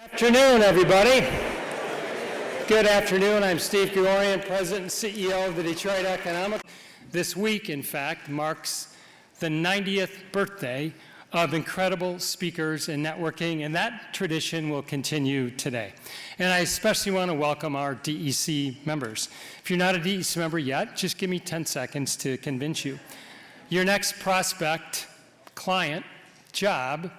Afternoon, everybody. Good afternoon. I'm Steve Gregorian, President and CEO of the Detroit Economic. This week, in fact, marks the 90th birthday of incredible speakers and networking, and that tradition will continue today. And I especially want to welcome our DEC members. If you're not a DEC member yet, just give me 10 seconds to convince you. Your next prospect, client, job,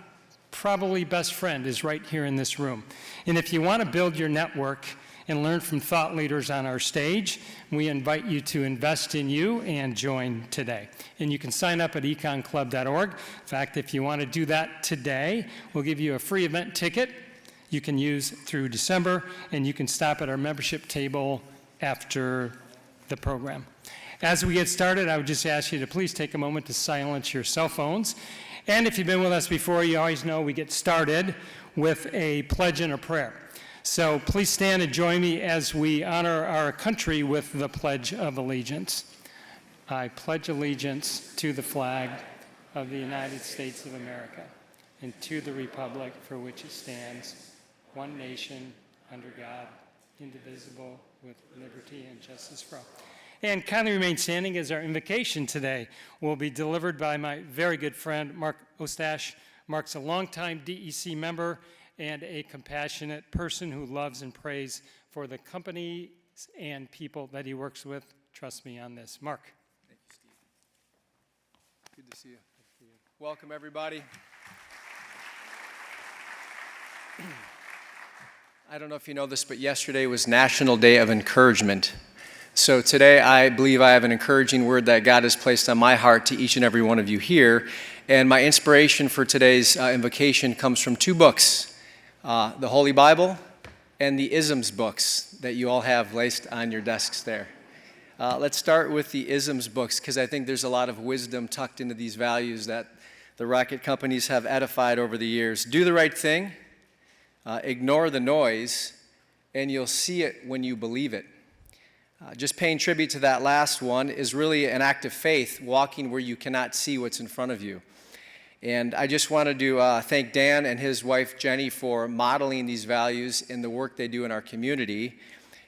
probably best friend is right here in this room. And if you want to build your network and learn from thought leaders on our stage, we invite you to invest in you and join today. And you can sign up at econclub.org. In fact, if you want to do that today, we'll give you a free event ticket you can use through December, and you can stop at our membership table after the program. As we get started, I would just ask you to please take a moment to silence your cell phones. And if you've been with us before, you always know we get started with a pledge and a prayer. So please stand and join me as we honor our country with the Pledge of Allegiance. I pledge allegiance to the flag of the United States of America and to the republic for which it stands, one nation, under God, indivisible, with liberty and justice for all. And kindly remain standing as our invocation today will be delivered by my very good friend, Mark Ostash. Mark's a longtime DEC member and a compassionate person who loves and prays for the companies and people that he works with. Trust me on this. Mark. Thank you, Steve. Good to see you. Welcome, everybody. I don't know if you know this, but yesterday was National Day of Encouragement. So today I believe I have an encouraging word that God has placed on my heart to each and every one of you here. And my inspiration for today's invocation comes from two books, the Holy Bible and the Isms books that you all have placed on your desks there. Let's start with the Isms books because I think there's a lot of wisdom tucked into these values that the rocket companies have edified over the years. Do the right thing, ignore the noise, and you'll see it when you believe it. Just paying tribute to that last one is really an act of faith, walking where you cannot see what's in front of you. And I just wanted to thank Dan and his wife Jenny for modeling these values in the work they do in our community.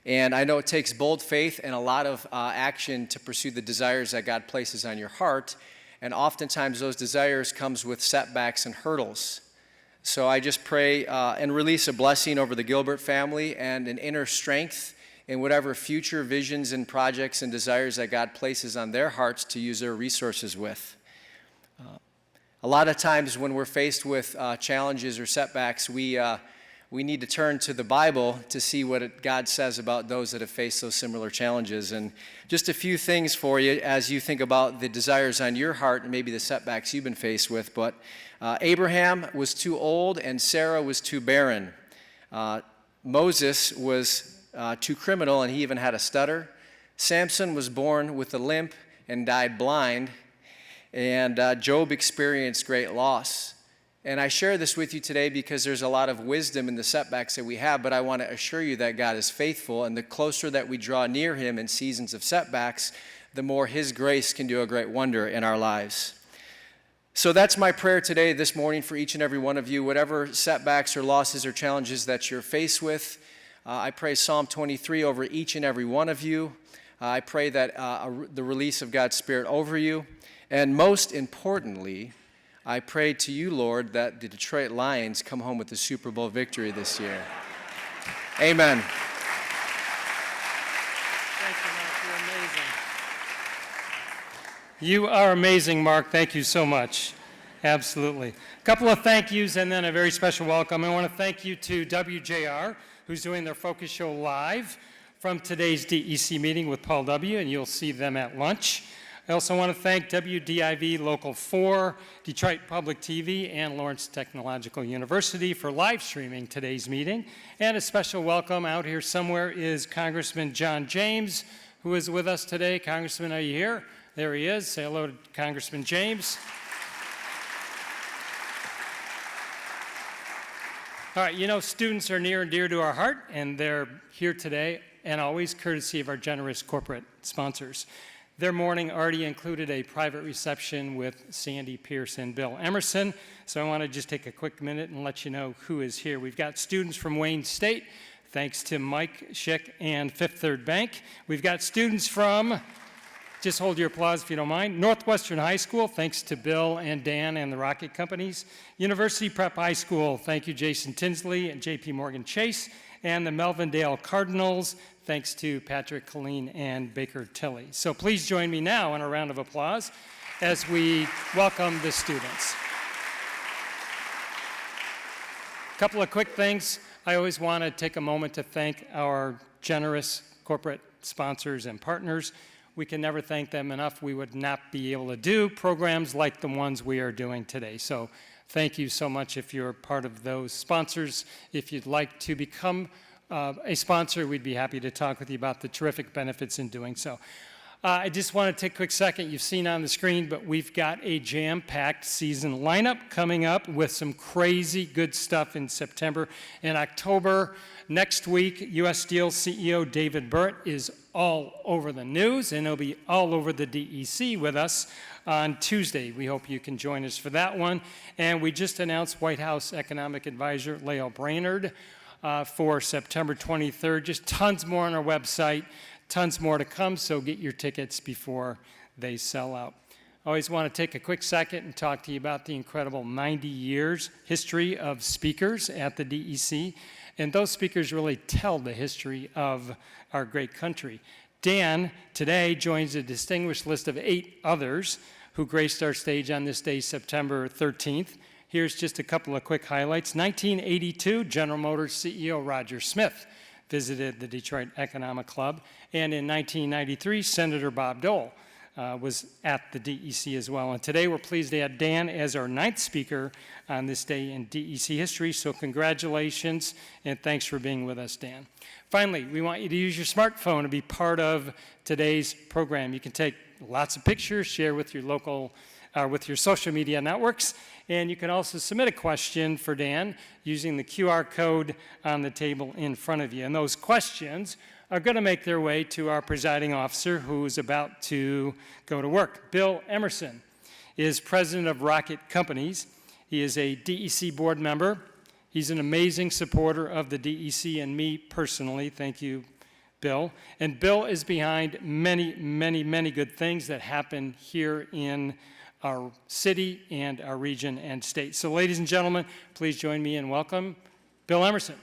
And I know it takes bold faith and a lot of action to pursue the desires that God places on your heart. And oftentimes those desires comes with setbacks and hurdles. So I just pray and release a blessing over the Gilbert family and an inner strength in whatever future visions and projects and desires that God places on their hearts to use their resources with. A lot of times when we're faced with challenges or setbacks, we need to turn to the Bible to see what God says about those that have faced those similar challenges. And just a few things for you as you think about the desires on your heart and maybe the setbacks you've been faced with. But Abraham was too old and Sarah was too barren. Moses was too criminal, and he even had a stutter. Samson was born with a limp and died blind. And Job experienced great loss. And I share this with you today because there's a lot of wisdom in the setbacks that we have, but I want to assure you that God is faithful, and the closer that we draw near him in seasons of setbacks, the more his grace can do a great wonder in our lives. So that's my prayer today, this morning, for each and every one of you. Whatever setbacks or losses or challenges that you're faced with, I pray Psalm 23 over each and every one of you. I pray that the release of God's Spirit over you. And most importantly, I pray to you, Lord, that the Detroit Lions come home with the Super Bowl victory this year. Amen. Thank you, Mark. You're amazing. You are amazing, Mark. Thank you so much. Absolutely. A couple of thank yous and then a very special welcome. I want to thank you to WJR, who's doing their Focus Show live from today's DEC meeting with Paul W., and you'll see them at lunch. I also want to thank WDIV Local 4, Detroit Public TV, and Lawrence Technological University for live streaming today's meeting. And a special welcome out here somewhere is Congressman John James, who is with us today. Congressman, are you here? There he is. Say hello to Congressman James. All right, you know, students are near and dear to our heart, and they're here today and always courtesy of our generous corporate sponsors. Their morning already included a private reception with Sandy Pierce and Bill Emerson. So I want to just take a quick minute and let you know who is here. We've got students from Wayne State, thanks to Mike Schick and Fifth Third Bank. We've got students from, just hold your applause if you don't mind, Northwestern High School, thanks to Bill and Dan and the Rocket Companies. University Prep High School, thank you Jason Tinsley and JP Morgan Chase. And the Melvindale Cardinals, thanks to Patrick Colleen and Baker Tilley. So please join me now in a round of applause as we welcome the students. A couple of quick things. I always want to take a moment to thank our generous corporate sponsors and partners. We can never thank them enough. We would not be able to do programs like the ones we are doing today. So thank you so much if you're part of those sponsors. If you'd like to become a sponsor, we'd be happy to talk with you about the terrific benefits in doing so. I just want to take a quick second. You've seen on the screen, but we've got a jam-packed season lineup coming up with some crazy good stuff in September and October. Next week, U.S. Steel CEO David Burt is all over the news, and he'll be all over the DEC with us on Tuesday. We hope you can join us for that one. And we just announced White House Economic Advisor Lael Brainerd for September 23rd. Just tons more on our website, tons more to come, so get your tickets before they sell out. I always want to take a quick second and talk to you about the incredible 90 years history of speakers at the DEC. And those speakers really tell the history of our great country. Dan today joins a distinguished list of 8 others who graced our stage on this day, September 13th. Here's just a couple of quick highlights. 1982, General Motors CEO Roger Smith visited the Detroit Economic Club. And in 1993, Senator Bob Dole was at the DEC as well. And today we're pleased to have Dan as our 9th speaker on this day in DEC history. So congratulations and thanks for being with us, Dan. Finally, we want you to use your smartphone to be part of today's program. You can take lots of pictures, share with your local, with your social media networks, and you can also submit a question for Dan using the QR code on the table in front of you. And those questions are going to make their way to our presiding officer who's about to go to work. Bill Emerson is president of Rocket Companies. He is a DEC board member. He's an amazing supporter of the DEC and me personally. Thank you, Bill. And Bill is behind many, many, many good things that happen here in our city and our region and state. So ladies and gentlemen, please join me in welcome Bill Emerson.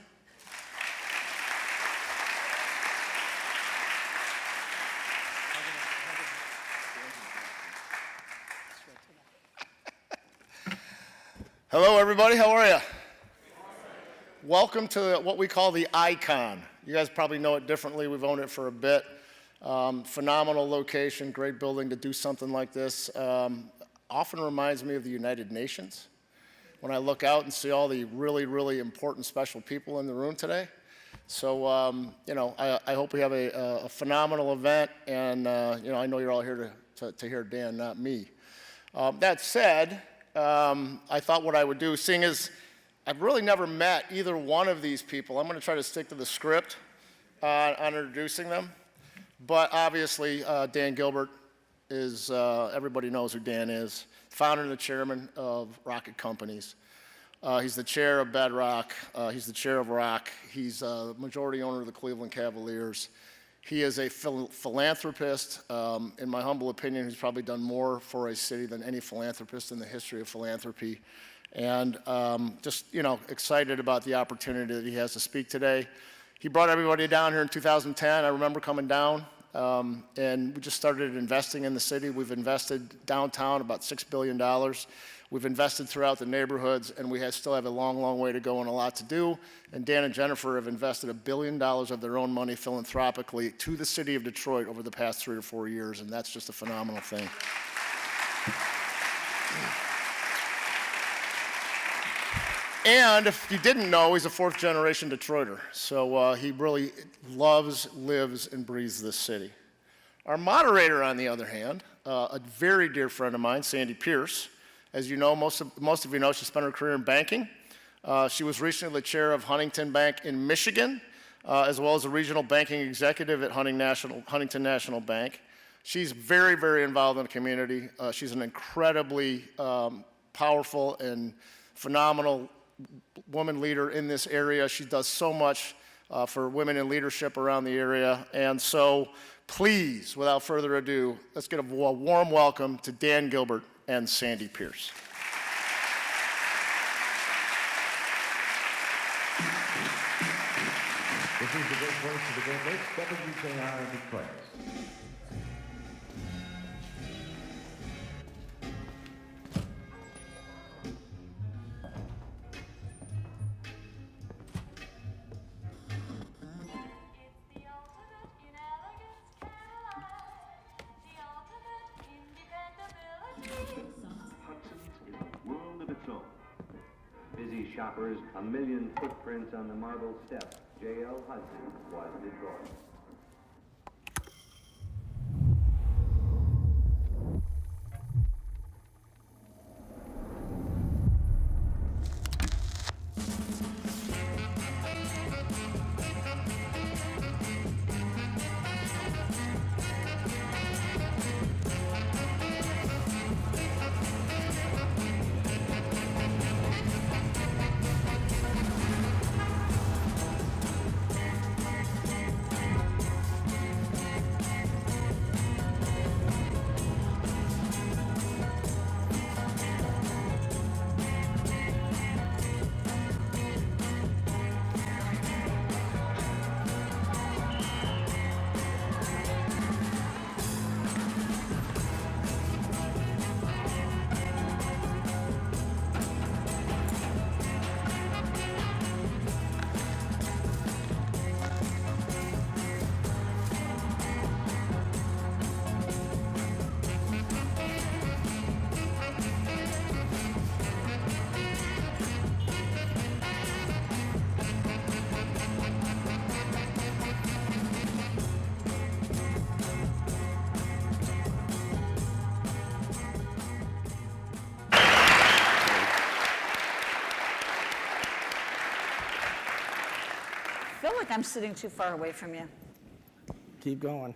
Hello, everybody. How are you? Welcome to what we call the Icon. You guys probably know it differently. We've owned it for a bit. Phenomenal location, great building to do something like this. Often reminds me of the United Nations when I look out and see all the really, really important, special people in the room today. So, you know, I hope we have a phenomenal event, and, you know, I know you're all here to hear Dan, not me. That said, I thought what I would do, seeing as I've really never met either one of these people, I'm going to try to stick to the script on introducing them. But obviously, Dan Gilbert is, everybody knows who Dan is, founder and the chairman of Rocket Companies. He's the chair of Bedrock. He's the chair of Rock. He's a majority owner of the Cleveland Cavaliers. He is a philanthropist. In my humble opinion, he's probably done more for a city than any philanthropist in the history of philanthropy. And just, you know, excited about the opportunity that he has to speak today. He brought everybody down here in 2010. I remember coming down, and we just started investing in the city. We've invested downtown about $6 billion. We've invested throughout the neighborhoods, and we still have a long, long way to go and a lot to do. And Dan and Jennifer have invested $1 billion of their own money philanthropically to the city of Detroit over the past 3 or 4 years, and that's just a phenomenal thing. And if you didn't know, he's a 4th-generation Detroiter. So he really loves, lives, and breathes this city. Our moderator, on the other hand, a very dear friend of mine, Sandy Pierce. As you know, most of you know, she spent her career in banking. She was recently the chair of Huntington Bank in Michigan, as well as a regional banking executive at Huntington National Bank. She's very, very involved in the community. She's an incredibly powerful and phenomenal woman leader in this area. She does so much for women in leadership around the area. And so please, without further ado, let's get a warm welcome to Dan Gilbert and Sandy Pierce. This is the great voice of the Great Lakes, WJR Detroit. Busy shoppers, a million footprints on the marble steps. J.L. Hudson was Detroit. I feel like I'm sitting too far away from you. Keep going.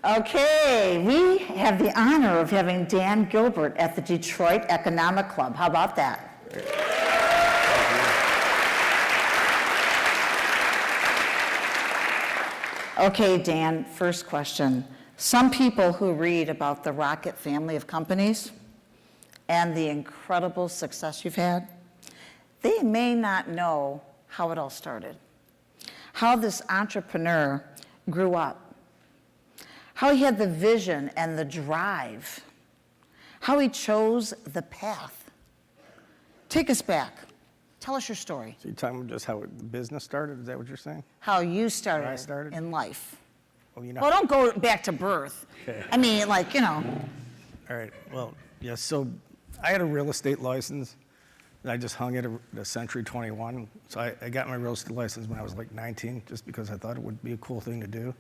Okay, we have the honor of having Dan Gilbert at the Detroit Economic Club. How about that? Okay, Dan, first question. Some people who read about the Rocket family of companies and the incredible success you've had, they may not know how it all started, how this entrepreneur grew up, how he had the vision and the drive, how he chose the path. Take us back. Tell us your story. So you're talking about just how the business started? Is that what you're saying? How you started, How I started? in life. Well, you know. Well, don't go back to birth. Okay. I mean, like, you know. All right. Well, yeah. So I had a real estate license, and I just hung it at a Century 21. So I got my real estate license when I was like 19, just because I thought it would be a cool thing to do.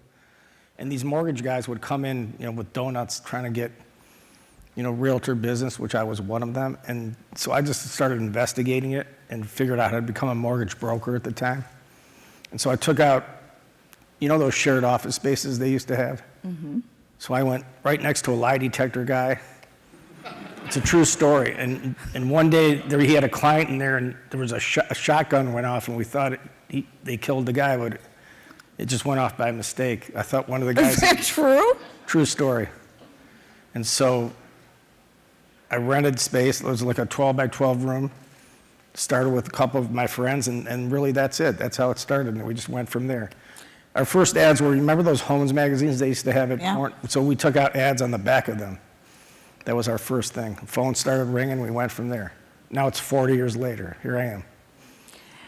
And these mortgage guys would come in, with donuts trying to get, realtor business, which I was one of them. And so I just started investigating it and figured out how to become a mortgage broker at the time. And so I took out, those shared office spaces they used to have? Mm-hmm. So I went right next to a lie detector guy. It's a true story. And one day he had a client in there, and there was a shotgun went off, and we thought they killed the guy, but it just went off by mistake. I thought one of the guys. Is that true? True story. And so I rented space. It was like a 12 by 12 room. Started with a couple of my friends, and really that's it. That's how it started, and we just went from there. Our first ads were, remember those Homes magazines they used to have? Yeah. So we took out ads on the back of them. That was our first thing. The phone started ringing, we went from there. Now it's 40 years later. Here I am.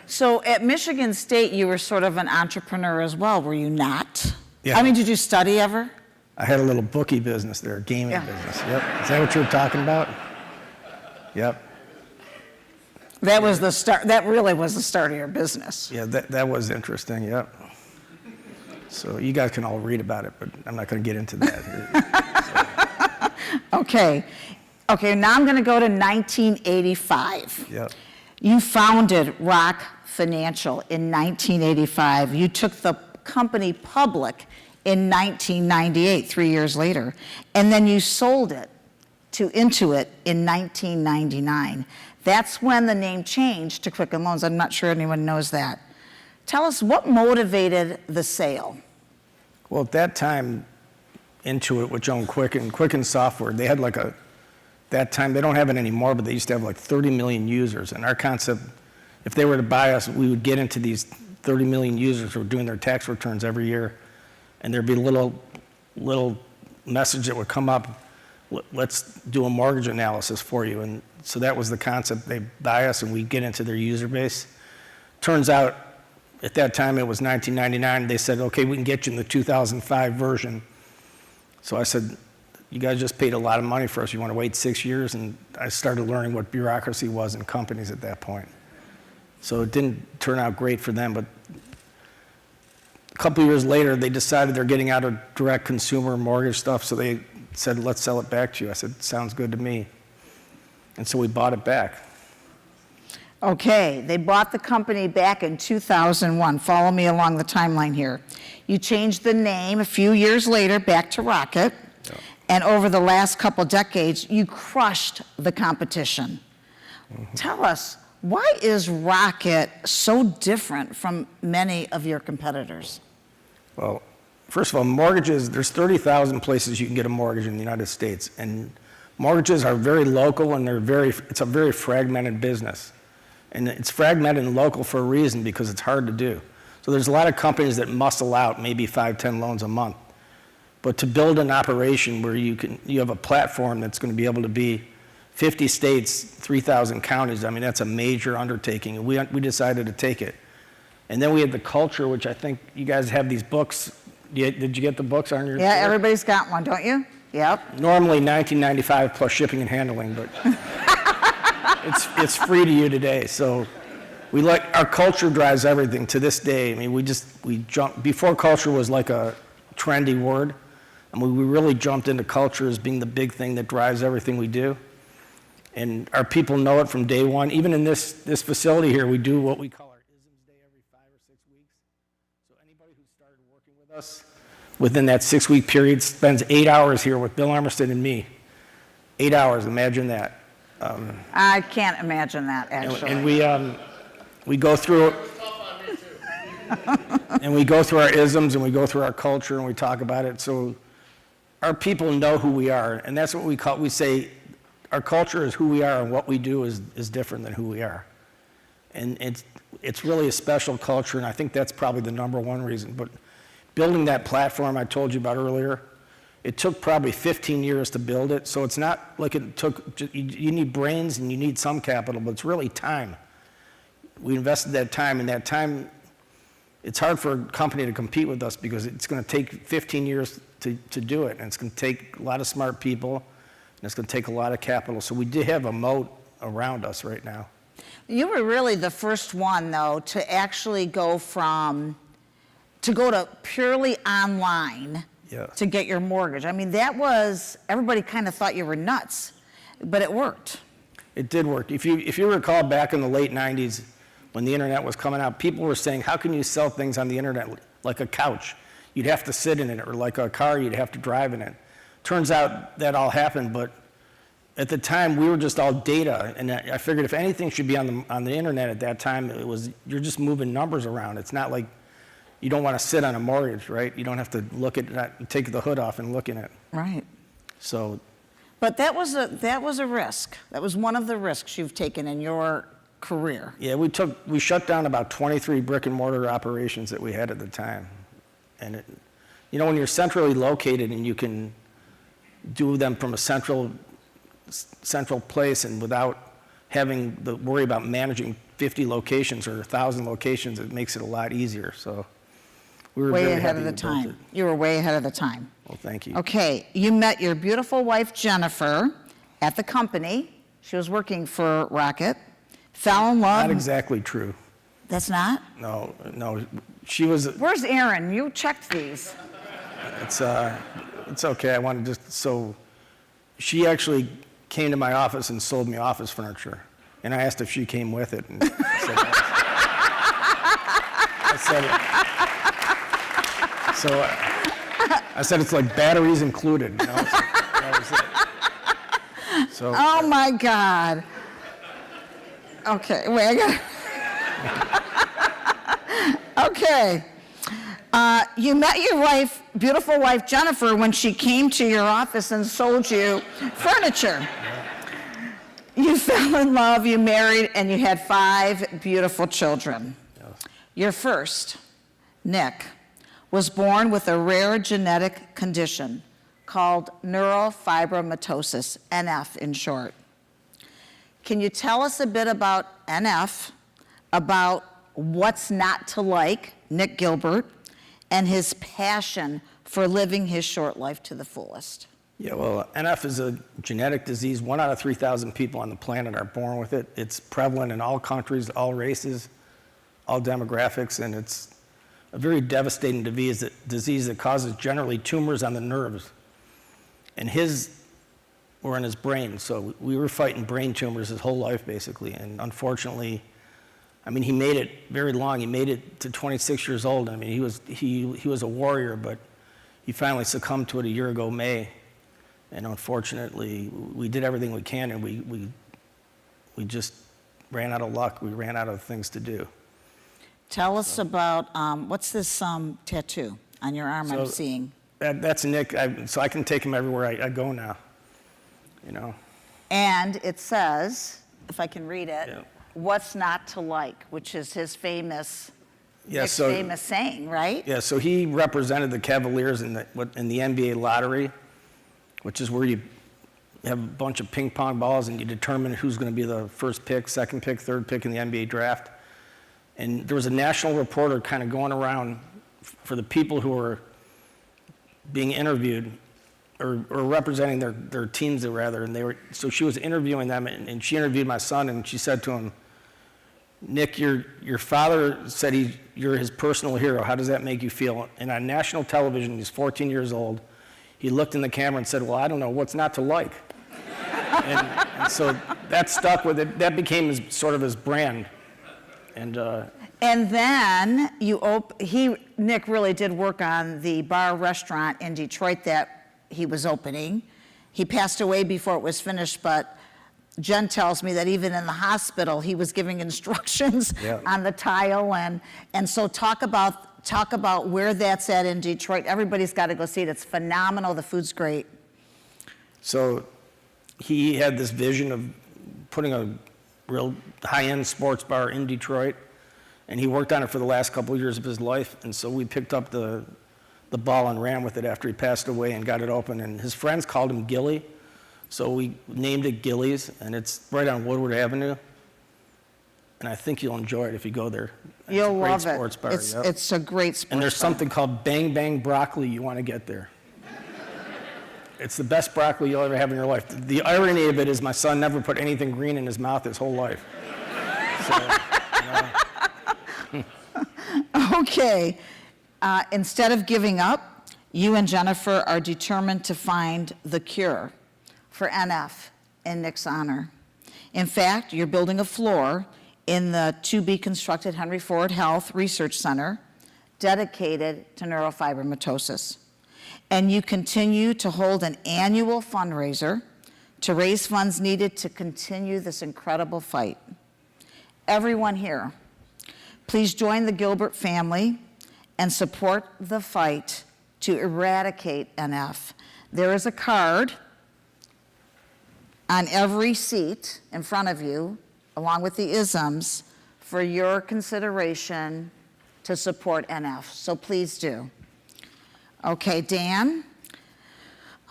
So at Michigan State, you were sort of an entrepreneur as well, were you not? Yeah. I mean, did you study ever? I had a little bookie business there, a gaming business. Yep. Is that what you were talking about? Yep. That was the start. That really was the start of your business. Yeah, that was interesting. Yep. So you guys can all read about it, but I'm not going to get into that here. Okay. Now I'm going to go to 1985. Yep. You founded Rock Financial in 1985. You took the company public in 1998, 3 years later, and then you sold it to Intuit in 1999. That's when the name changed to Quicken Loans. I'm not sure anyone knows that. Tell us what motivated the sale. Well, at that time, Intuit, which owned Quicken Software, they had like that time, they don't have it anymore, but they used to have like 30 million users. And our concept, if they were to buy us, we would get into these 30 million users who were doing their tax returns every year. And there'd be a little message that would come up, let's do a mortgage analysis for you. And so that was the concept. They buy us and we get into their user base. Turns out, at that time, it was 1999. They said, okay, we can get you in the 2005 version. So I said, you guys just paid a lot of money for us. You want to wait 6 years? And I started learning what bureaucracy was in companies at that point. So it didn't turn out great for them, but a couple of years later, they decided they're getting out of direct consumer mortgage stuff, so they said, let's sell it back to you. I said, sounds good to me. And so we bought it back. Okay, they bought the company back in 2001. Follow me along the timeline here. You changed the name a few years later back to Rocket, and over the last couple decades, you crushed the competition. Tell us, why is Rocket so different from many of your competitors? Well, first of all, mortgages, there's 30,000 places you can get a mortgage in the United States, and mortgages are very local and it's a very fragmented business. And it's fragmented and local for a reason, because it's hard to do. So there's a lot of companies that muscle out maybe 5, 10 loans a month. But to build an operation where you have a platform that's going to be able to be 50 states, 3,000 counties, I mean, that's a major undertaking. And we decided to take it. And then we had the culture, which I think you guys have these books. Did you get the books on your Yeah, chair? everybody's got one, don't you? Yep. Normally $19.95 plus shipping and handling, but it's free to you today. So our culture drives everything to this day. I mean, we jumped, before culture was like a trendy word, and we really jumped into culture as being the big thing that drives everything we do. And our people know it from day one. Even in this facility here, we do what we call our ISMS Day every 5 or 6 weeks. So anybody who started working with us within that 6-week period spends 8 hours here with Bill Armistead and me. 8 hours, imagine that. I can't imagine that, actually. And we go through and we go through our isms and we go through our culture and we talk about it. So our people know who we are, and that's what we say our culture is who we are, and what we do is different than who we are. And it's really a special culture, and I think that's probably the number one reason. But building that platform I told you about earlier, it took probably 15 years to build it, so it's not like it took, you need brains and you need some capital, but it's really time. We invested that time, and that time, it's hard for a company to compete with us because it's going to take 15 years to do it, and it's going to take a lot of smart people, and it's going to take a lot of capital. So we did have a moat around us right now. You were really the first one, though, to actually go to purely online. Yes. To get your mortgage. I mean, everybody kind of thought you were nuts, but it worked. It did work. If you recall back in the late 90s when the internet was coming out, people were saying, how can you sell things on the internet like a couch? You'd have to sit in it, or like a car, you'd have to drive in it. Turns out that all happened, but at the time we were just all data, and I figured if anything should be on the internet at that time, you're just moving numbers around. It's not like you don't want to sit on a mortgage, right? You don't have to take the hood off and look in it. Right. So. But that was a risk. That was one of the risks you've taken in your career. Yeah, we shut down about 23 brick and mortar operations that we had at the time. And when you're centrally located and you can do them from a central place and without having the worry about managing 50 locations or 1,000 locations, it makes it a lot easier. So. We were way ahead of the time. You were way ahead of the time. Well, thank you. Okay, you met your beautiful wife, Jennifer, at the company. She was working for Rocket. Fell in love. Not exactly true. That's not? No. She was. Where's Aaron? You checked these. It's okay. I wanted so she actually came to my office and sold me office furniture. And I asked if she came with it. And I said, So I said it's like batteries included. You know? That was it. So Oh, my God. Okay, wait, I got Okay. You met your wife, beautiful wife, Jennifer, when she came to your office and sold you furniture. You fell in love, you married, and you had 5 beautiful children. Your first, Nick, was born with a rare genetic condition called neurofibromatosis, NF in short. Can you tell us a bit about NF, about what's not to like, Nick Gilbert, and his passion for living his short life to the fullest? yeah, well, NF is a genetic disease. 1 out of 3,000 people on the planet are born with it. It's prevalent in all countries, all races, all demographics, and it's a very devastating disease that causes generally tumors on the nerves. And his were in his brain, so we were fighting brain tumors his whole life, basically. And unfortunately, I mean, he made it very long. He made it to 26 years old. I mean, he was a warrior, but he finally succumbed to it a year ago, May. And unfortunately, we did everything we can, and we just ran out of luck. We ran out of things to do. Tell us about, what's this tattoo on your arm I'm seeing? That's Nick, so I can take him everywhere I go now, you know. And it says, if I can read it, Yeah. what's not to like, which is his famous, Yeah, Nick's famous saying, right? Yeah, so he represented the Cavaliers in the NBA lottery, which is where you have a bunch of ping pong balls and you determine who's going to be the first pick, second pick, third pick in the NBA draft. And there was a national reporter kind of going around for the people who were being interviewed or representing their teams, rather. And so she was interviewing them, and she interviewed my son, and she said to him, Nick, your father said you're his personal hero. How does that make you feel? And on national television, he's 14 years old. He looked in the camera and said, well, I don't know, what's not to like? and so that stuck with it. That became sort of his brand. And then Nick really did work on the bar restaurant in Detroit that he was opening. He passed away before it was finished, but Jen tells me that even in the hospital, he was giving instructions on the tile. And so talk about where that's at in Detroit. Everybody's got to go see it. It's phenomenal. The food's great. So he had this vision of putting a real high-end sports bar in Detroit, and he worked on it for the last couple of years of his life. And so we picked up the ball and ran with it after he passed away and got it open. And his friends called him Gilly, so we named it Gilly's, and it's right on Woodward Avenue. And I think you'll enjoy it if you go there. You'll love it. It's a great sports bar. It's a great sports bar. And there's something called Bang Bang Broccoli you want to get there. It's the best broccoli you'll ever have in your life. The irony of it is my son never put anything green in his mouth his whole life. So, Okay. Instead of giving up, you and Jennifer are determined to find the cure for NF in Nick's honor. In fact, you're building a floor in the to-be-constructed Henry Ford Health Research Center dedicated to neurofibromatosis. And you continue to hold an annual fundraiser to raise funds needed to continue this incredible fight. Everyone here, please join the Gilbert family and support the fight to eradicate NF. There is a card on every seat in front of you, along with the isms, for your consideration to support NF. So please do. Okay, Dan.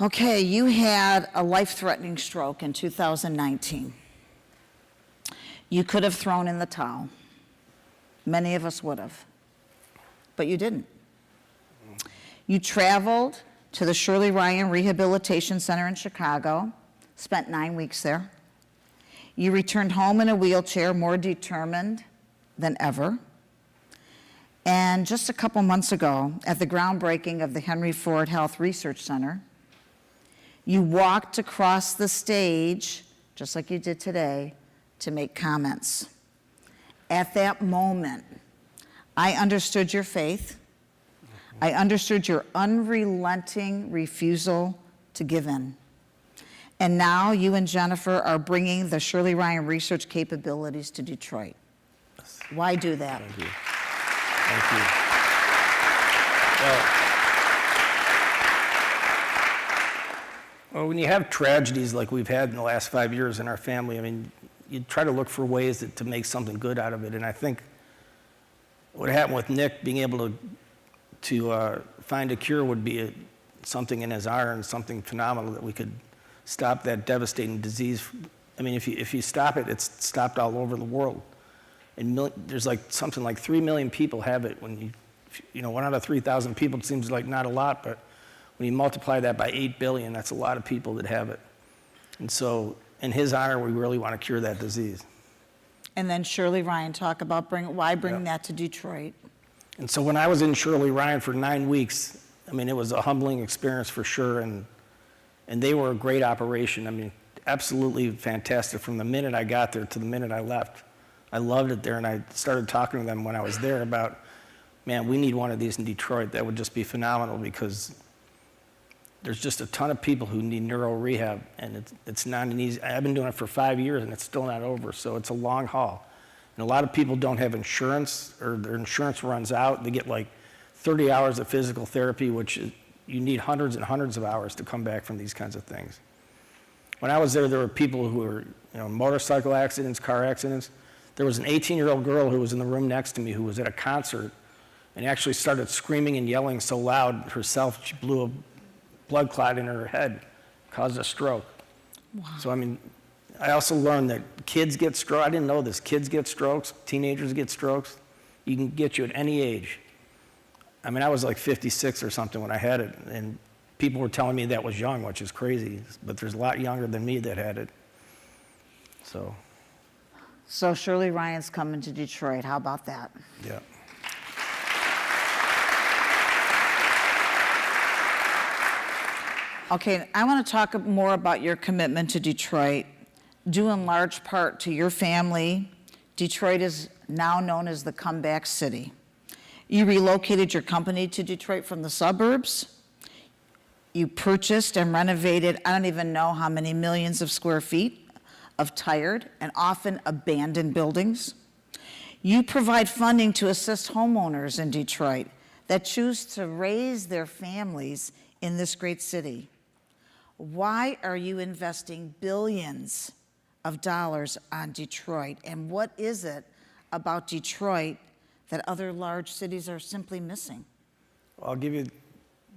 Okay, you had a life-threatening stroke in 2019. You could have thrown in the towel. Many of us would have, but you didn't. You traveled to the Shirley Ryan Rehabilitation Center in Chicago, spent 9 weeks there. You returned home in a wheelchair, more determined than ever. And just a couple months ago, at the groundbreaking of the Henry Ford Health Research Center, you walked across the stage, just like you did today, to make comments. At that moment, I understood your faith. I understood your unrelenting refusal to give in. And now you and Jennifer are bringing the Shirley Ryan research capabilities to Detroit. Why do that? Thank you. Thank you. Well, when you have tragedies like we've had in the last 5 years in our family, I mean, you try to look for ways to make something good out of it. And I think what happened with Nick being able to find a cure would be something in his iron, something phenomenal that we could stop that devastating disease. I mean, if you stop it, it's stopped all over the world. And there's like something like 3 million people have it. When you know, 1 out of 3,000 people seems like not a lot, but when you multiply that by 8 billion, that's a lot of people that have it. And so, in his honor, we really want to cure that disease. And then Shirley Ryan, talk about why bring that to Detroit. And so when I was in Shirley Ryan for 9 weeks, I mean, it was a humbling experience for sure, and they were a great operation. I mean, absolutely fantastic from the minute I got there to the minute I left. I loved it there, and I started talking to them when I was there about, man, we need one of these in Detroit. That would just be phenomenal, because there's just a ton of people who need neuro rehab, and it's not an easy. I've been doing it for 5 years, and it's still not over, so it's a long haul. And a lot of people don't have insurance, or their insurance runs out. They get like 30 hours of physical therapy, which you need hundreds and hundreds of hours to come back from these kinds of things. When I was there were people who were, motorcycle accidents, car accidents. There was an 18-year-old girl who was in the room next to me who was at a concert and actually started screaming and yelling so loud herself, she blew a blood clot in her head, caused a stroke. Wow. So, I mean, I also learned that kids get strokes. I didn't know this. Kids get strokes. Teenagers get strokes. You can get you at any age. I mean, I was like 56 or something when I had it, and people were telling me that was young, which is crazy, but there's a lot younger than me that had it. So Shirley Ryan's coming to Detroit. How about that? Yeah. Okay, I want to talk more about your commitment to Detroit. Due in large part to your family, Detroit is now known as the comeback city. You relocated your company to Detroit from the suburbs. You purchased and renovated, I don't even know how many millions of square feet of tired and often abandoned buildings. You provide funding to assist homeowners in Detroit that choose to raise their families in this great city. Why are you investing billions of dollars on Detroit? And what is it about Detroit that other large cities are simply missing? Well, I'll give you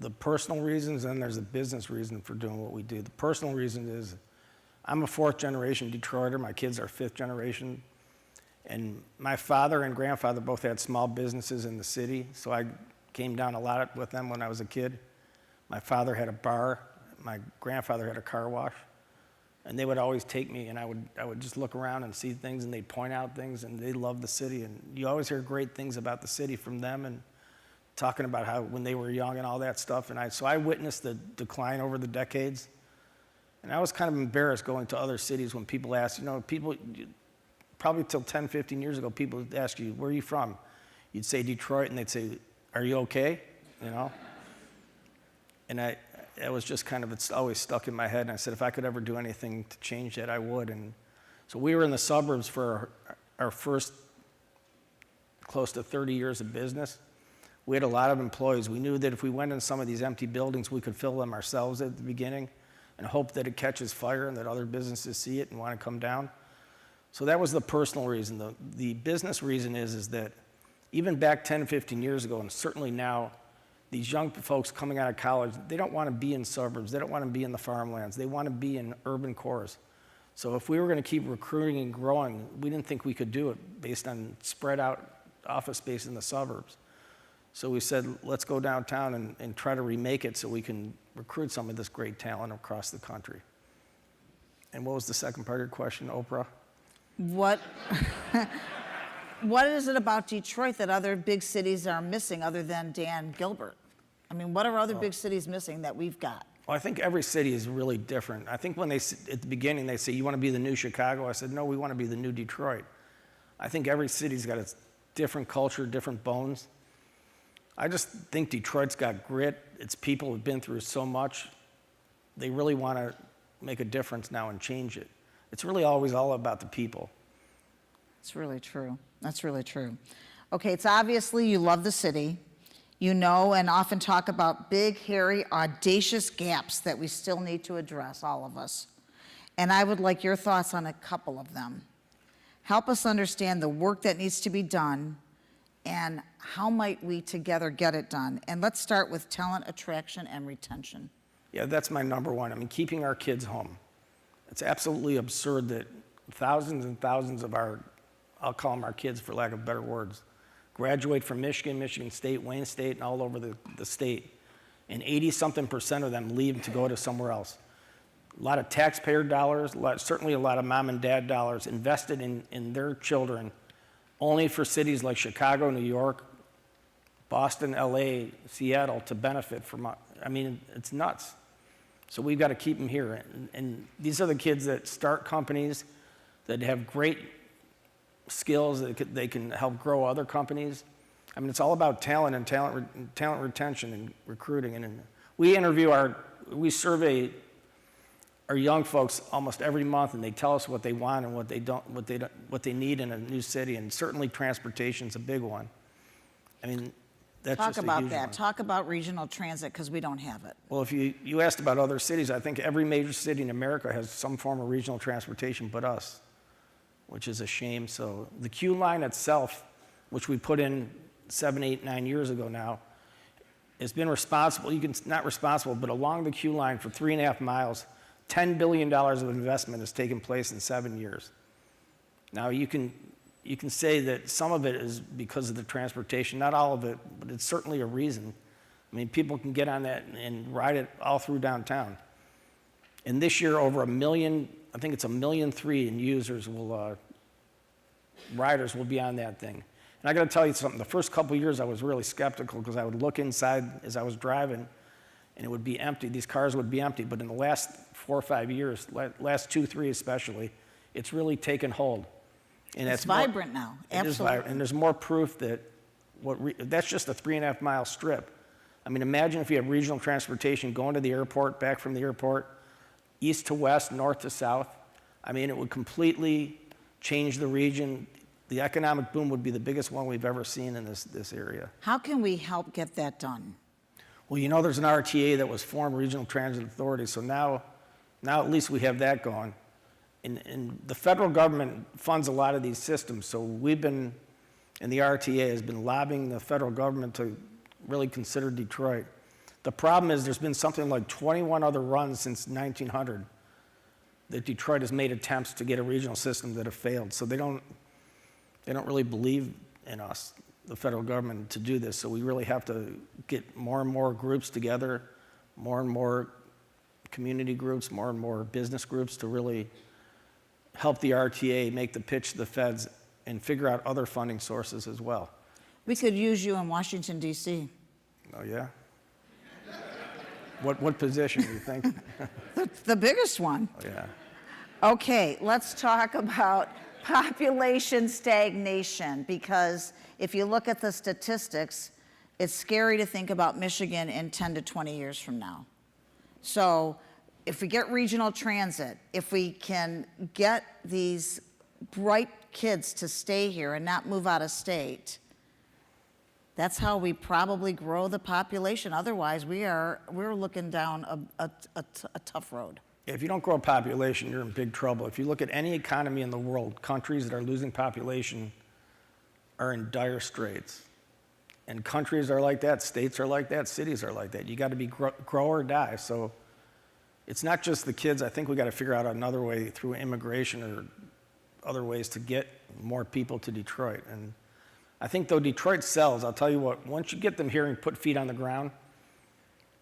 the personal reasons, and there's a business reason for doing what we do. The personal reason is I'm a 4th generation Detroiter. My kids are 5th generation. And my father and grandfather both had small businesses in the city, so I came down a lot with them when I was a kid. My father had a bar. My grandfather had a car wash. And they would always take me, and I would just look around and see things, and they'd point out things, and they loved the city. And you always hear great things about the city from them, and talking about how when they were young and all that stuff. And so I witnessed the decline over the decades. And I was kind of embarrassed going to other cities when people asked, people, probably till 10, 15 years ago, people would ask you, where are you from? You'd say Detroit, and they'd say, are you okay? And it was just kind of, it's always stuck in my head. And I said, if I could ever do anything to change that, I would. And so we were in the suburbs for our first close to 30 years of business. We had a lot of employees. We knew that if we went in some of these empty buildings, we could fill them ourselves at the beginning and hope that it catches fire and that other businesses see it and want to come down. So that was the personal reason. The business reason is that even back 10, 15 years ago, and certainly now, these young folks coming out of college, they don't want to be in suburbs. They don't want to be in the farmlands. They want to be in urban cores. So if we were going to keep recruiting and growing, we didn't think we could do it based on spread out office space in the suburbs. So we said, let's go downtown and try to remake it so we can recruit some of this great talent across the country. And what was the second part of your question, Oprah? What is it about Detroit that other big cities are missing other than Dan Gilbert? I mean, what are other big cities missing that we've got? Well, I think every city is really different. I think when at the beginning they say, you want to be the new Chicago? I said, no, we want to be the new Detroit. I think every city's got its different culture, different bones. I just think Detroit's got grit. Its people have been through so much. They really want to make a difference now and change it. It's really always all about the people. It's really true. That's really true. Okay, it's obviously you love the city. You know and often talk about big, hairy, audacious gaps that we still need to address, all of us. And I would like your thoughts on a couple of them. Help us understand the work that needs to be done and how might we together get it done. And let's start with talent attraction and retention. Yeah, that's my number one. I mean, keeping our kids home. It's absolutely absurd that thousands and thousands of our, I'll call them our kids for lack of better words, graduate from Michigan, Michigan State, Wayne State, and all over the state. And 80-something% of them leave to go to somewhere else. A lot of taxpayer dollars, certainly a lot of mom and dad dollars invested in their children, only for cities like Chicago, New York, Boston, LA, Seattle to benefit from. I mean, it's nuts. So we've got to keep them here. And these are the kids that start companies, that have great skills, that they can help grow other companies. I mean, it's all about talent and talent retention and recruiting. And we survey our young folks almost every month, and they tell us what they want and what they need in a new city. And certainly transportation's a big one. I mean, that's Talk just a about huge that. one. Talk about regional transit, because we don't have it. Well, if you asked about other cities, I think every major city in America has some form of regional transportation but us, which is a shame. So the Q line itself, which we put in 7, 8, 9 years ago now, has been responsible, not responsible, but along the Q line for 3.5 miles, $10 billion of investment has taken place in 7 years. Now you can say that some of it is because of the transportation, not all of it, but it's certainly a reason. I mean, people can get on that and ride it all through downtown. And this year, over 1 million, I think it's 1.3 million in users riders will be on that thing. And I got to tell you something, the first couple of years I was really skeptical because I would look inside as I was driving and it would be empty, these cars would be empty, but in the last 4 or 5 years, last 2, 3 especially, it's really taken hold. And It's vibrant now, absolutely. And there's more proof that that's just a 3.5 mile strip. I mean, imagine if you have regional transportation going to the airport, back from the airport, east to west, north to south. I mean, it would completely change the region. The economic boom would be the biggest one we've ever seen in this area. How can we help get that done? Well, you know, there's an RTA that was formed, Regional Transit Authority, so now at least we have that going. And the federal government funds a lot of these systems, so we've been, and the RTA has been lobbying the federal government to really consider Detroit. The problem is there's been something like 21 other runs since 1900 that Detroit has made attempts to get a regional system that have failed. So they don't really believe in us, the federal government, to do this. So we really have to get more and more groups together, more and more community groups, more and more business groups to really help the RTA make the pitch to the feds and figure out other funding sources as well. We could use you in Washington, D.C. Oh, yeah? What position do you think? The biggest one. Oh, yeah. Okay, let's talk about population stagnation, because if you look at the statistics, it's scary to think about Michigan in 10 to 20 years from now. So if we get regional transit, if we can get these bright kids to stay here and not move out of state, that's how we probably grow the population. Otherwise, we're looking down a tough road. If you don't grow population, you're in big trouble. If you look at any economy in the world, countries that are losing population are in dire straits. And countries are like that, states are like that, cities are like that. You got to be grow or die. So it's not just the kids. I think we got to figure out another way through immigration or other ways to get more people to Detroit. And I think though Detroit sells, I'll tell you what, once you get them here and put feet on the ground,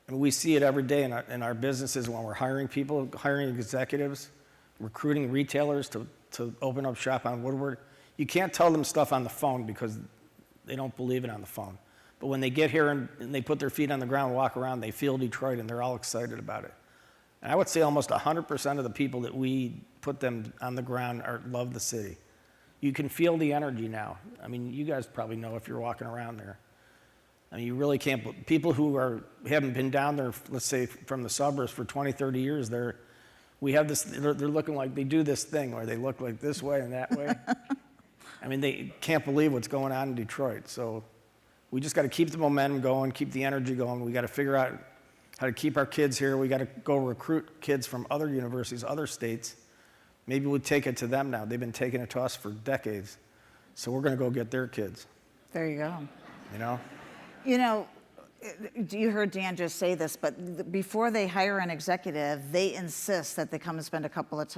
and we see it every day in our businesses when we're hiring people, hiring executives, recruiting retailers to open up shop on Woodward. You can't tell them stuff on the phone because they don't believe it on the phone. But when they get here and they put their feet on the ground and walk around, they feel Detroit and they're all excited about it. And I would say almost 100% of the people that we put them on the ground love the city. You can feel the energy now. I mean, you guys probably know if you're walking around there. I mean, you really can't, people who haven't been down there, let's say from the suburbs for 20, 30 years, they're looking like they do this thing where they look like this way and that way. I mean, they can't believe what's going on in Detroit. So we just got to keep the momentum going, keep the energy going. We got to figure out how to keep our kids here. We got to go recruit kids from other universities, other states. Maybe we'll take it to them now. They've been taking it to us for decades. So we're going to go get their kids. There you go. You know? You know, you heard Dan just say this, but before they hire an executive, they insist that they come and spend a couple of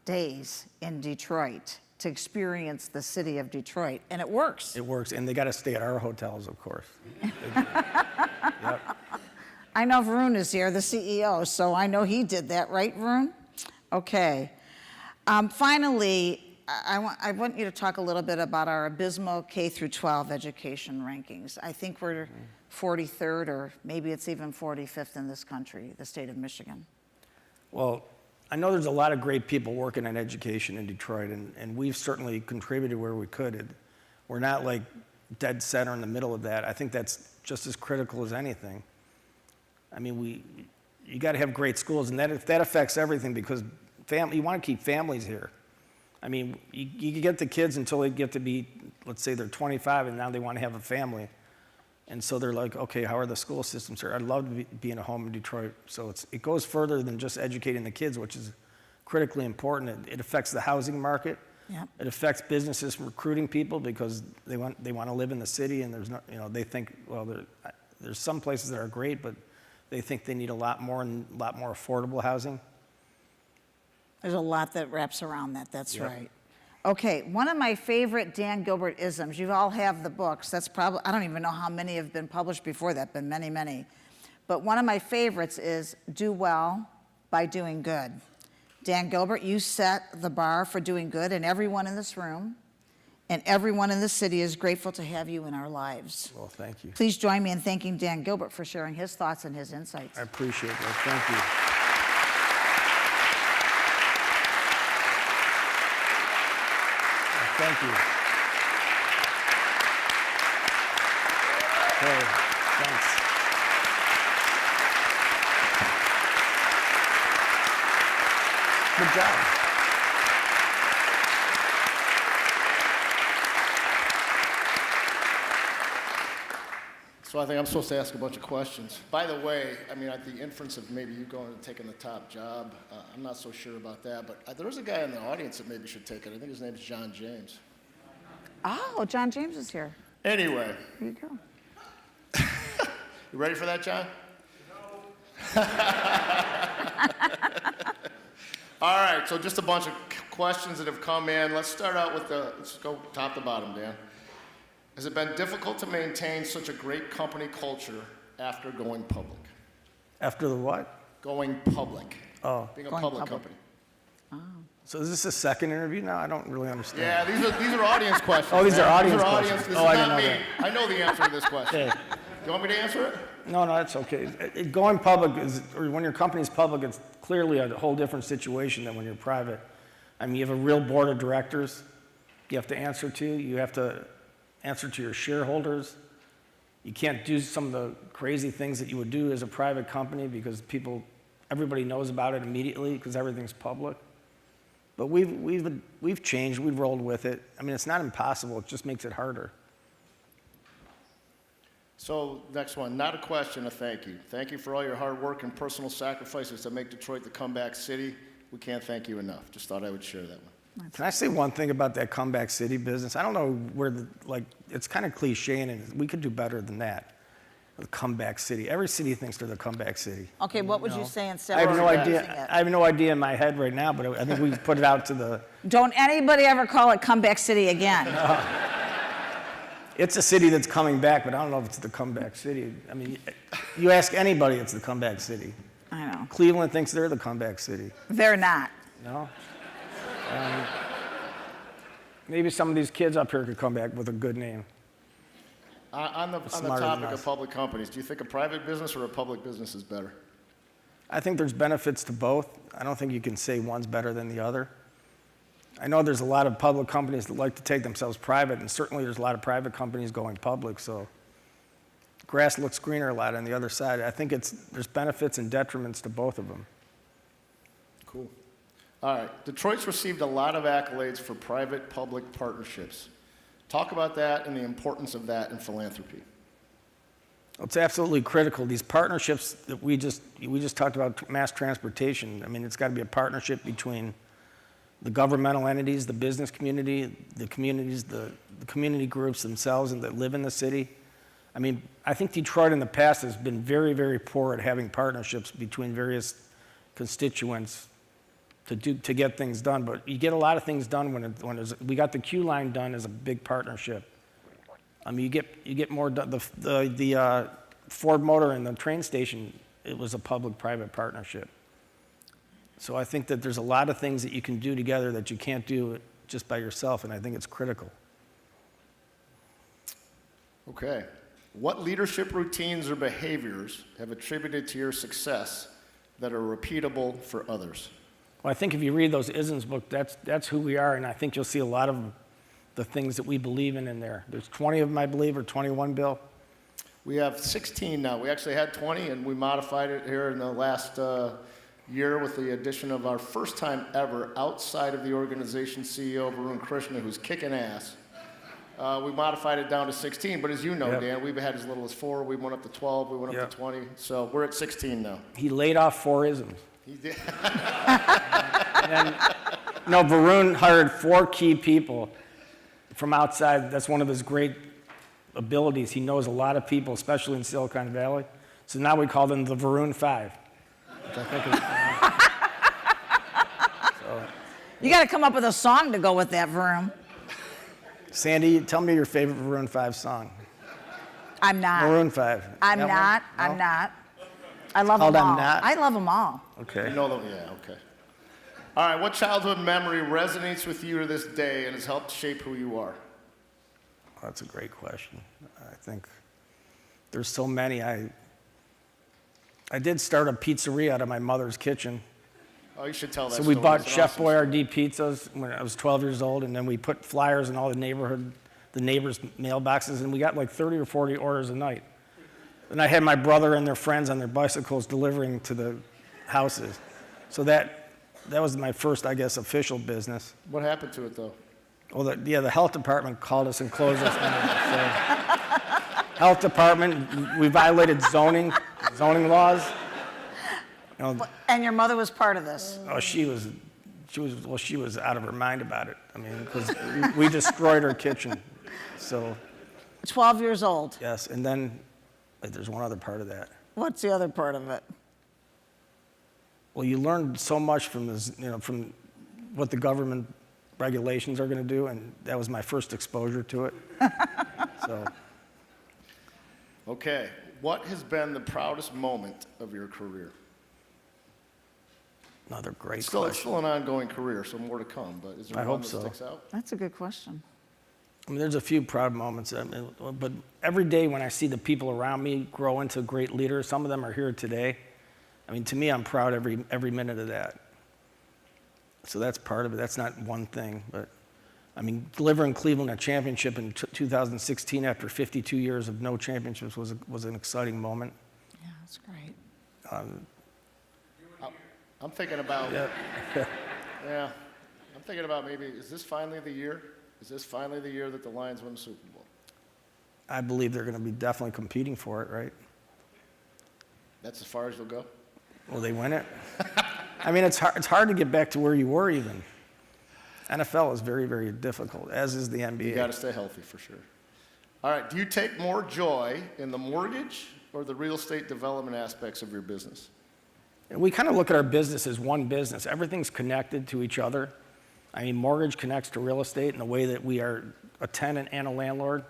days in Detroit to experience the city of Detroit, and it works. It works, and they got to stay at our hotels, of course. Yep. I know Varun is here, the CEO, so I know he did that, right, Varun? Okay. Finally, I want you to talk a little bit about our abysmal K through 12 education rankings. I think we're 43rd, or maybe it's even 45th in this country, the state of Michigan. Well, I know there's a lot of great people working in education in Detroit, and we've certainly contributed where we could. We're not like dead center in the middle of that. I think that's just as critical as anything. I mean, you got to have great schools, and that affects everything, because you want to keep families here. I mean, you get the kids until they get to be, let's say they're 25, and now they want to have a family. And so they're like, okay, how are the school systems here? I'd love to be in a home in Detroit. So it goes further than just educating the kids, which is critically important. It affects the housing market. Yep. It affects businesses recruiting people, because they want to live in the city, and they think, well, there's some places that are great, but they think they need a lot more affordable housing. There's a lot that wraps around that, that's Yep. right. Okay, one of my favorite Dan Gilbert isms, you all have the books, that's probably, I don't even know how many have been published before that, been many, many. But one of my favorites is do well by doing good. Dan Gilbert, you set the bar for doing good, and everyone in this room and everyone in the city is grateful to have you in our lives. Well, thank you. Please join me in thanking Dan Gilbert for sharing his thoughts and his insights. I appreciate that. Thank you. Thank you. Hey, thanks. Good job. So I think I'm supposed to ask a bunch of questions. By the way, I mean, at the inference of maybe you going and taking the top job, I'm not so sure about that, but there's a guy in the audience that maybe should take it. I think his name's John James. Oh, John James is here. Anyway, Here you go. you ready for that, John? All right, so just a bunch of questions that have come in. Let's start out with let's go top to bottom, Dan. Has it been difficult to maintain such a great company culture after going public? After the what? Going public. Oh. Being a Going public public. company. So is this a second interview now? I don't really understand. Yeah, these are audience questions. Oh, these man. are audience These are questions. audience. This Oh, is I not didn't know me. I know the answer to this question. Okay. Do you want me to answer it? No, that's okay. Going public or when your company's public, it's clearly a whole different situation than when you're private. I mean, you have a real board of directors you have to answer to. You have to answer to your shareholders. You can't do some of the crazy things that you would do as a private company, because everybody knows about it immediately because everything's public. But we've changed. We've rolled with it. I mean, it's not impossible. It just makes it harder. So next one, not a question, a thank you. Thank you for all your hard work and personal sacrifices to make Detroit the comeback city. We can't thank you enough. Just thought I would share that one. Can I say one thing about that comeback city business? I don't know where it's kind of cliche, and we could do better than that. The comeback city. Every city thinks they're the comeback city. Okay, what would you say instead I have of no using idea. it? I have no idea in my head right now, but I think we put it out to the. Don't anybody ever call it comeback city again. It's a city that's coming back, but I don't know if it's the comeback city. I mean, you ask anybody, it's the comeback city. I know. Cleveland thinks they're the comeback city. They're not. No. Maybe some of these kids up here could come back with a good name. On the Smarter than topic us. of public companies, do you think a private business or a public business is better? I think there's benefits to both. I don't think you can say one's better than the other. I know there's a lot of public companies that like to take themselves private, and certainly there's a lot of private companies going public, so grass looks greener a lot on the other side. I think there's benefits and detriments to both of them. Cool. All right. Detroit's received a lot of accolades for private-public partnerships. Talk about that and the importance of that in philanthropy. It's absolutely critical. These partnerships that we just talked about, mass transportation. I mean, it's got to be a partnership between the governmental entities, the business community, the communities, the community groups themselves and that live in the city. I mean, I think Detroit in the past has been very, very poor at having partnerships between various constituents to get things done. But you get a lot of things done we got the Q line done as a big partnership. I mean, you get more done. The Ford Motor and the train station, it was a public-private partnership. So I think that there's a lot of things that you can do together that you can't do just by yourself, and I think it's critical. Okay. What leadership routines or behaviors have attributed to your success that are repeatable for others? Well, I think if you read those isms book, that's who we are, and I think you'll see a lot of the things that we believe in there. There's 20 of them, I believe, or 21, Bill? We have 16 now. We actually had 20, and we modified it here in the last year with the addition of our first time ever outside of the organization CEO, Varun Krishna, who's kicking ass. We modified it down to 16, but as you know, Yep. Dan, we've had as little as 4. We went up to 12. We went up Yep. to 20. So we're at 16 now. He laid off 4 isms. He did. And, no, Varun hired 4 key people from outside. That's one of his great abilities. He knows a lot of people, especially in Silicon Valley. So now we call them the Varun 5. Which I think is, You got to come up with a song to go with that, Vroom. Sandy, tell me your favorite Maroon 5 song. I'm not. Maroon 5. I'm That one? not. No? I'm not. I love Called them I'm all. Not? I love them all. Okay. You know them? Yeah, okay. All right, what childhood memory resonates with you to this day and has helped shape who you are? That's a great question. I think there's so many. I did start a pizzeria out of my mother's kitchen. Oh, you should tell that So story. we bought It's an Chef awesome story. Boyardee pizzas when I was 12 years old, and then we put flyers in all the neighbors' mailboxes, and we got like 30 or 40 orders a night. And I had my brother and their friends on their bicycles delivering to the houses. So that was my first, I guess, official business. What happened to it, though? Well, the health department called us and closed us down. So, health department, we violated zoning laws. You know, And your mother was part of this. oh, she was out of her mind about it. I mean, because we destroyed her kitchen. So, 12 years old. yes, and then there's one other part of that. What's the other part of it? Well, you learn so much from this, from what the government regulations are going to do, and that was my first exposure to it. So, Okay, what has been the proudest moment of your career? another great It's question. still an ongoing career, so more to come, but is there I one hope that so. sticks out? That's a good question. I mean, there's a few proud moments, but every day when I see the people around me grow into great leaders, some of them are here today. I mean, to me, I'm proud every minute of that. So that's part of it. That's not one thing, but I mean, delivering Cleveland a championship in 2016 after 52 years of no championships was an exciting moment. Yeah, that's great. I'm thinking about, Yeah. yeah, I'm thinking about maybe, is this finally the year? Is this finally the year that the Lions win the Super Bowl? I believe they're going to be definitely competing for it, right? That's as far as you'll go? Will they win it? I mean, it's hard to get back to where you were even. NFL is very, very difficult, as is the NBA. You got to stay healthy for sure. All right, do you take more joy in the mortgage or the real estate development aspects of your business? And we kind of look at our business as one business. Everything's connected to each other. I mean, mortgage connects to real estate in the way that we are a tenant and a landlord.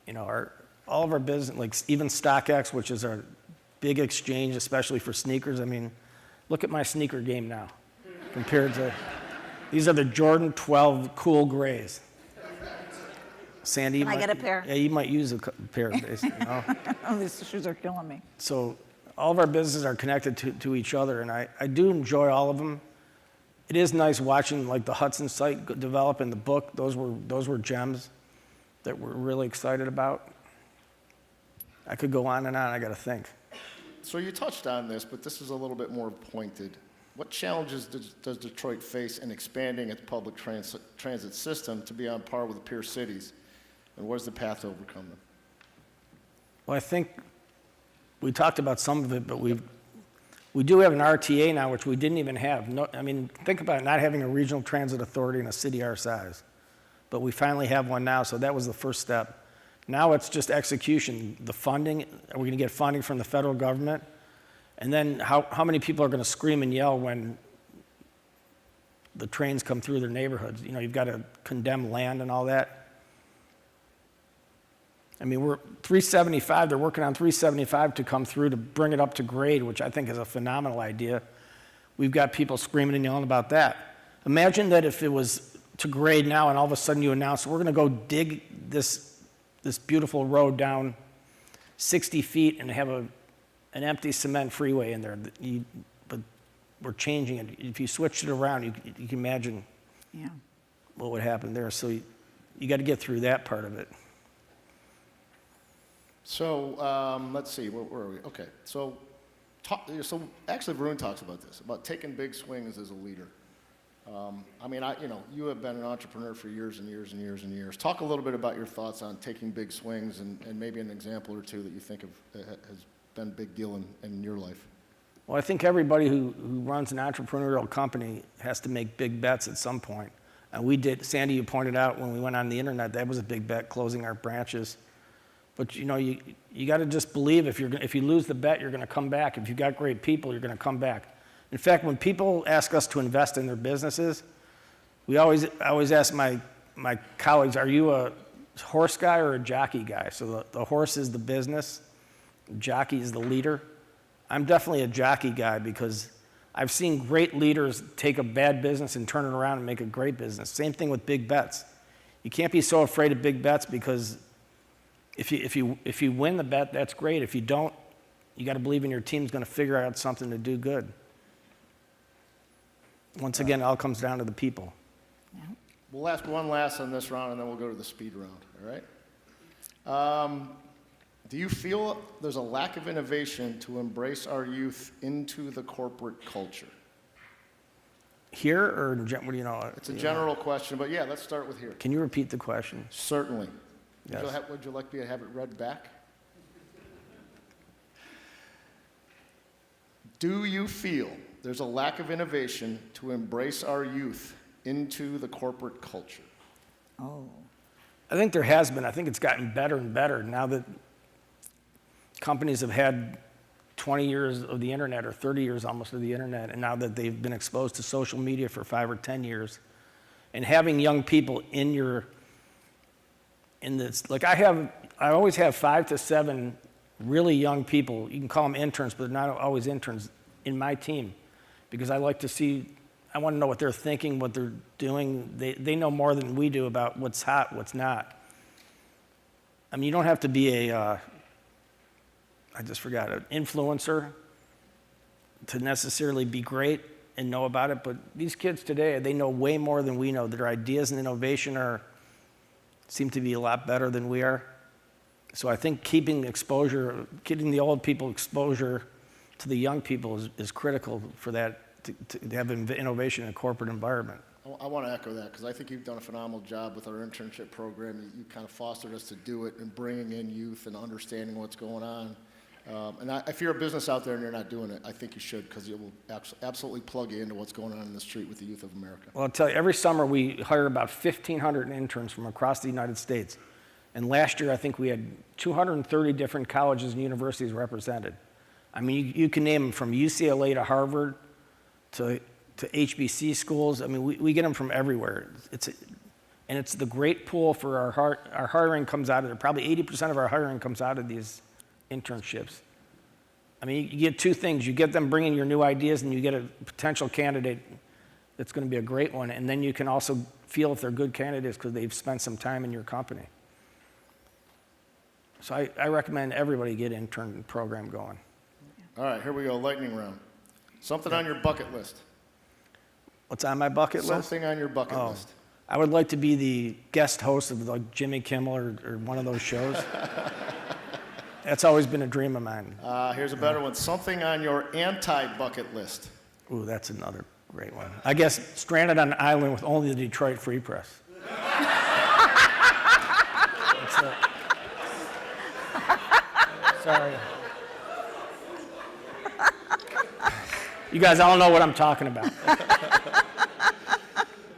You know, all of our business, like even StockX, which is our big exchange, especially for sneakers. I mean, look at my sneaker game now compared to, these are the Jordan 12 cool grays. Sandy, Can I get a pair? Yeah, you might use a pair of these. Oh, these shoes are killing me. So all of our businesses are connected to each other, and I do enjoy all of them. It is nice watching like the Hudson site develop in the book. Those were gems that we're really excited about. I could go on and on, I gotta think. So you touched on this, but this is a little bit more pointed. What challenges does Detroit face in expanding its public transit system to be on par with peer cities? And what is the path to overcome them? Well, I think we talked about some of it, but we do have an RTA now, which we didn't even have. No, I mean, think about not having a regional transit authority in a city our size. But we finally have one now, so that was the first step. Now it's just execution. The funding, are we gonna get funding from the federal government? And then how many people are gonna scream and yell when the trains come through their neighborhoods? You know, you've got to condemn land and all that. I mean, we're 375, they're working on 375 to come through to bring it up to grade, which I think is a phenomenal idea. We've got people screaming and yelling about that. Imagine that if it was to grade now and all of a sudden you announce, we're gonna go dig this beautiful road down 60 feet and have an empty cement freeway in there. But we're changing it. If you switched it around, you can imagine what would happen there. So you got to get through that part of it. So let's see, where are we? Okay, so actually Varun talks about this, about taking big swings as a leader. I mean, you have been an entrepreneur for years and years and years and years. Talk a little bit about your thoughts on taking big swings and maybe an example or two that you think has been a big deal in your life. Well, I think everybody who runs an entrepreneurial company has to make big bets at some point. And we did, Sandy, you pointed out when we went on the internet, that was a big bet, closing our branches. But you know, you got to just believe if you lose the bet, you're going to come back. If you've got great people, you're going to come back. In fact, when people ask us to invest in their businesses, I always ask my colleagues, are you a horse guy or a jockey guy? So the horse is the business, the jockey is the leader. I'm definitely a jockey guy because I've seen great leaders take a bad business and turn it around and make a great business. Same thing with big bets. You can't be so afraid of big bets because if you win the bet, that's great. If you don't, you got to believe in your team's going to figure out something to do good. Once again, it all comes down to the people. We'll ask one last on this round, and then we'll go to the speed round, all right? Do you feel there's a lack of innovation to embrace our youth into the corporate culture? Here, or what do you know? It's a general question, but yeah, let's start with here. Can you repeat the question? Certainly. Yes. Would you like me to have it read back? Do you feel there's a lack of innovation to embrace our youth into the corporate culture? Oh. I think there has been. I think it's gotten better and better now that companies have had 20 years of the internet or 30 years almost of the internet, and now that they've been exposed to social media for 5 or 10 years, and having young people in this, like I always have 5 to 7 really young people, you can call them interns, but they're not always interns, in my team, because I like to see, I want to know what they're thinking, what they're doing. They know more than we do about what's hot, what's not. I mean, you don't have to be an influencer to necessarily be great and know about it, but these kids today, they know way more than we know. Their ideas and innovation seem to be a lot better than we are. So I think keeping the old people exposure to the young people is critical for that, to have innovation in a corporate environment. I want to echo that because I think you've done a phenomenal job with our internship program. You kind of fostered us to do it and bringing in youth and understanding what's going on. And if you're a business out there and you're not doing it, I think you should, because it will absolutely plug you into what's going on in the street with the youth of America. Well, I'll tell you, every summer we hire about 1,500 interns from across the United States. And last year, I think we had 230 different colleges and universities represented. I mean, you can name them from UCLA to Harvard to HBC schools. I mean, we get them from everywhere. And it's the great pool for our hiring comes out of there. Probably 80% of our hiring comes out of these internships. I mean, you get 2 things. You get them bringing your new ideas, and you get a potential candidate that's going to be a great one. And then you can also feel if they're good candidates because they've spent some time in your company. So I recommend everybody get an intern program going. All right, here we go, lightning round. Something on your bucket list. What's on my bucket list? Something on your bucket list. I would like to be the guest host of like Jimmy Kimmel or one of those shows. That's always been a dream of mine. Here's a better one. Something on your anti-bucket list. Ooh, that's another great one. I guess stranded on an island with only the Detroit Free Press. That's it. Sorry. You guys all know what I'm talking about.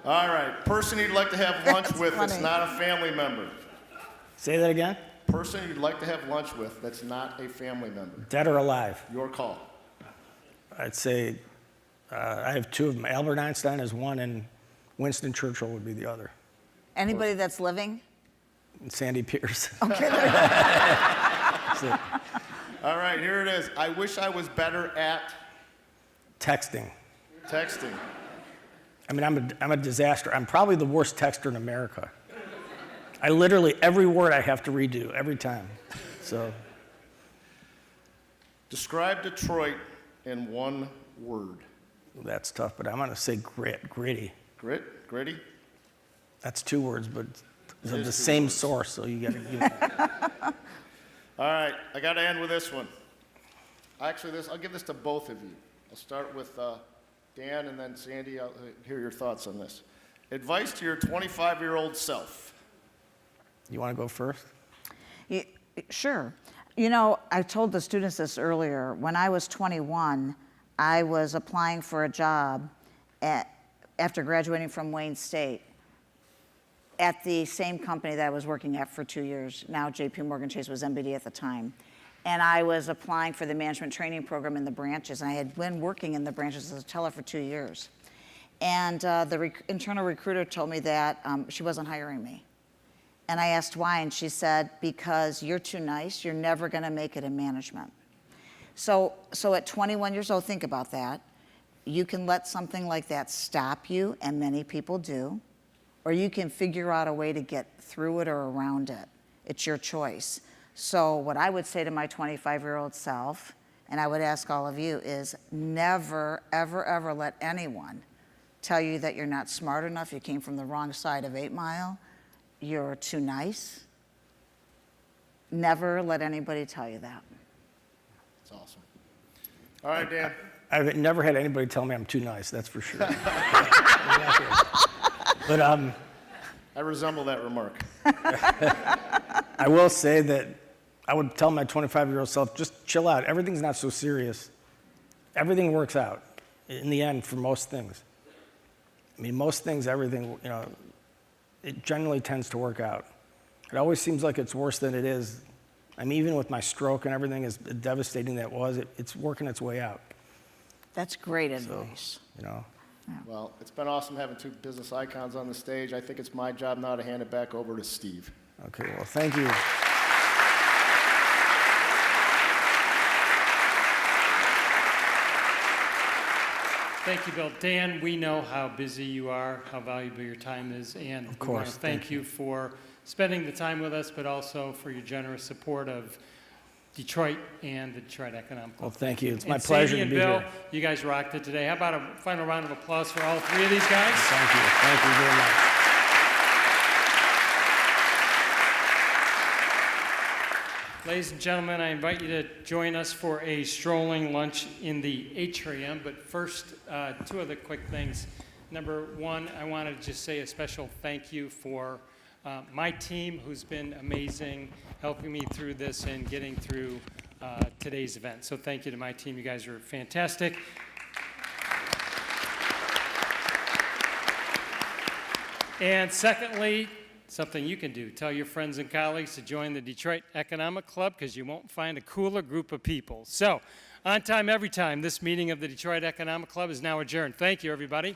All right. Person you'd like to have lunch That's with that's funny. not a family member. Say that again? Person you'd like to have lunch with that's not a family member. Dead or alive? Your call. I'd say I have two of them. Albert Einstein is one, and Winston Churchill would be the other. Anybody that's living? And Sandy Pierce. Okay. That's it. All right, here it is. I wish I was better at Texting. texting. I mean, I'm a disaster. I'm probably the worst texter in America. I literally, every word I have to redo every time. So, Describe Detroit in one word. that's tough, but I'm going to say gritty. Gritty? That's two words, but it's of is the two same words. source, so you got to give it. All right, I got to end with this one. Actually, I'll give this to both of you. I'll start with Dan and then Sandy. I'll hear your thoughts on this. Advice to your 25-year-old self. You want to go first? Sure. You know, I told the students this earlier. When I was 21, I was applying for a job after graduating from Wayne State at the same company that I was working at for 2 years. Now JP Morgan Chase was MBD at the time. And I was applying for the management training program in the branches. I had been working in the branches as a teller for 2 years. And the internal recruiter told me that she wasn't hiring me. And I asked why, and she said, because you're too nice, you're never gonna make it in management. So at 21 years old, think about that. You can let something like that stop you, and many people do, or you can figure out a way to get through it or around it. It's your choice. So what I would say to my 25-year-old self, and I would ask all of you, is never, ever, ever let anyone tell you that you're not smart enough, you came from the wrong side of 8 Mile, you're too nice. Never let anybody tell you that. That's awesome. All right, Dan. I've never had anybody tell me I'm too nice, that's for sure. But I resemble that remark. I will say that I would tell my 25-year-old self, just chill out. Everything's not so serious. Everything works out in the end for most things. I mean, most things, everything, you know, it generally tends to work out. It always seems like it's worse than it is. I mean, even with my stroke and everything, as devastating that was, it's working its way out. That's great advice. You know, Well, it's been awesome having two business icons on the stage. I think it's my job now to hand it back over to Steve. okay, well, thank you. Thank you, Bill. Dan, we know how busy you are, how valuable your time is, and Of we want to course, thank you for spending the time with us, but also for your generous support of Detroit and the Detroit Economic Well, Club. thank you. It's my And pleasure Sandy to and be Bill, here. you guys rocked it today. How about a final round of applause for all three of these guys? Thank you. Thank you very much. Ladies and gentlemen, I invite you to join us for a strolling lunch in the atrium. But first, two other quick things. Number one, I want to just say a special thank you for my team, who's been amazing, helping me through this and getting through today's event. So thank you to my team. You guys are fantastic. And secondly, something you can do. Tell your friends and colleagues to join the Detroit Economic Club, because you won't find a cooler group of people. So, on time, every time, this meeting of the Detroit Economic Club is now adjourned. Thank you, everybody.